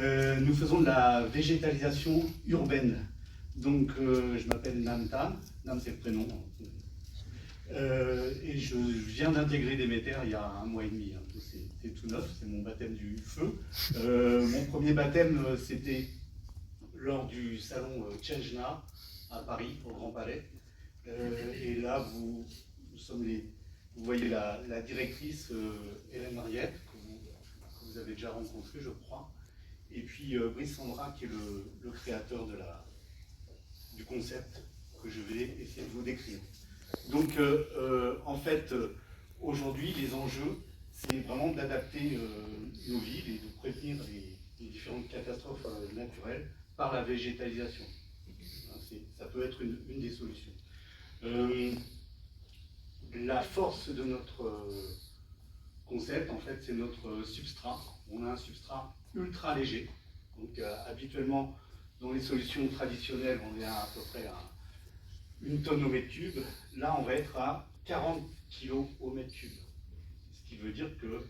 Nous faisons de la végétalisation urbaine. Donc, je m'appelle Nam Tam. Nam, c'est le prénom. Et je viens d'intégrer Demeter il y a 1 mois et demi. C'est tout neuf, c'est mon baptême du feu. Mon premier baptême, c'était lors du salon Tchèjna à Paris, au Grand Palais. Et là, vous voyez la directrice Hélène Mariette, que vous avez déjà rencontrée, je crois. Et puis Brice Sandra, qui est le créateur du concept que je vais essayer de vous décrire. Donc, en fait, aujourd'hui, les enjeux, c'est vraiment d'adapter nos villes et de prévenir les différentes catastrophes naturelles par la végétalisation. Ça peut être une des solutions. La force de notre concept, en fait, c'est notre substrat. On a un substrat ultra léger. Donc, habituellement, dans les solutions traditionnelles, on est à peu près à 1 tonne au mètre cube. Là, on va être à 40 kg au mètre cube. Ce qui veut dire que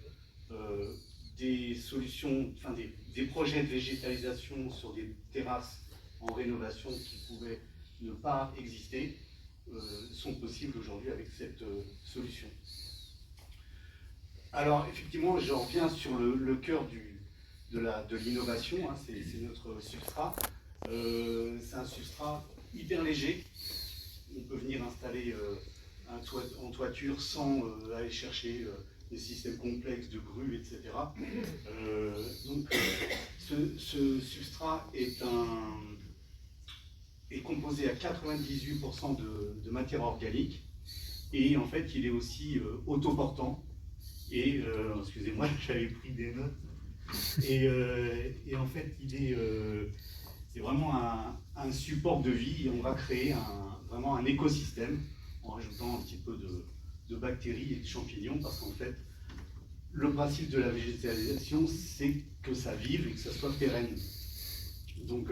des solutions, enfin des projets de végétalisation sur des terrasses en rénovation qui pouvaient ne pas exister sont possibles aujourd'hui avec cette solution. Alors, effectivement, je reviens sur le cœur de l'innovation, hein, c'est notre substrat. C'est un substrat hyper léger. On peut venir installer en toiture sans aller chercher des systèmes complexes de grues, etc. Donc, ce substrat est composé à 98% de matière organique et en fait, il est aussi autoportant. Et excusez-moi, j'avais pris des notes. Et en fait, c'est vraiment un support de vie et on va créer vraiment un écosystème en rajoutant un petit peu de bactéries et de champignons parce qu'en fait, le principe de la végétalisation, c'est que ça vive et que ça soit pérenne. Donc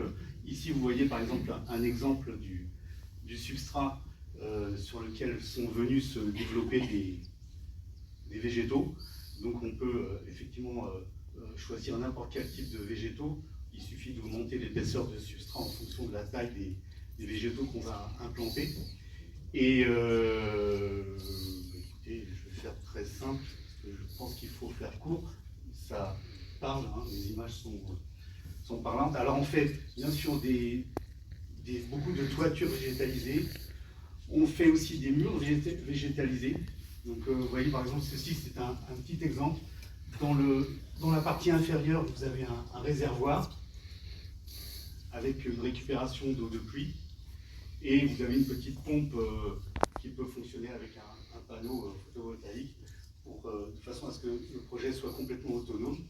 ici, vous voyez par exemple un exemple du substrat sur lequel sont venus se développer des végétaux. Donc on peut effectivement choisir n'importe quel type de végétaux. Il suffit d'augmenter l'épaisseur de substrat en fonction de la taille des végétaux qu'on va implanter. Et écoutez, je vais faire très simple, parce que je pense qu'il faut faire court. Ça parle, hein, les images sont parlantes. Alors on fait bien sûr beaucoup de toitures végétalisées. On fait aussi des murs végétalisés. Donc vous voyez par exemple, ceci c'est un petit exemple. Dans la partie inférieure, vous avez un réservoir avec une récupération d'eau de pluie et vous avez une petite pompe qui peut fonctionner avec un panneau photovoltaïque de façon à ce que le projet soit complètement autonome.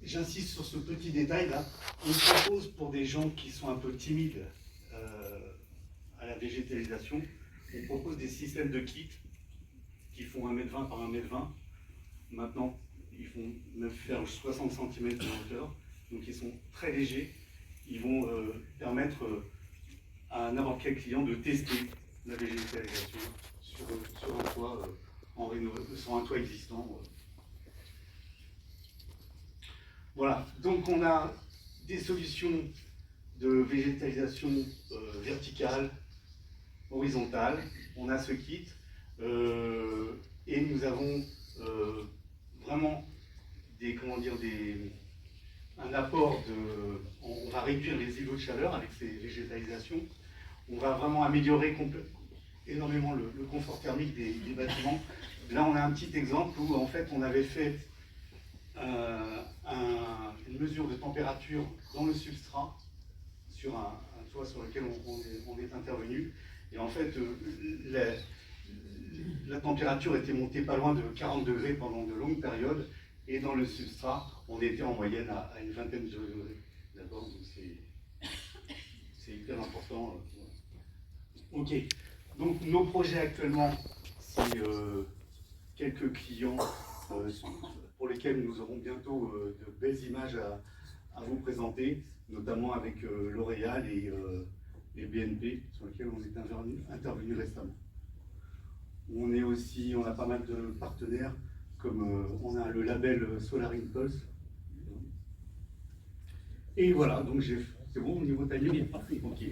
J'insiste sur ce petit détail là. On propose pour des gens qui sont un peu timides à la végétalisation, on propose des systèmes de kits qui font 1,20 m par 1,20 m. Maintenant, ils font même faire 60 cm de hauteur, donc ils sont très légers. Ils vont permettre à n'importe quel client de tester la végétalisation sur un toit sur un toit existant. Voilà, donc on a des solutions de végétalisation verticale, horizontale. On a ce kit et nous avons vraiment un apport on va réduire les îlots de chaleur avec ces végétalisations. On va vraiment améliorer énormément le confort thermique des bâtiments. Là, on a un petit exemple où en fait on avait fait une mesure de température dans le substrat sur un toit sur lequel on est intervenu. Et en fait, la température était montée pas loin de 40 degrés pendant de longues périodes. Et dans le substrat, on était en moyenne à une vingtaine de degrés. D'accord, donc c'est hyper important. Ok, donc nos projets actuellement, c'est quelques clients pour lesquels nous aurons bientôt de belles images à vous présenter, notamment avec L'Oréal et BNP, sur lesquels on est intervenu récemment. On a pas mal de partenaires comme on a le label Solar Impulse. Et voilà, donc c'est bon au niveau timing. Parfait. Ok.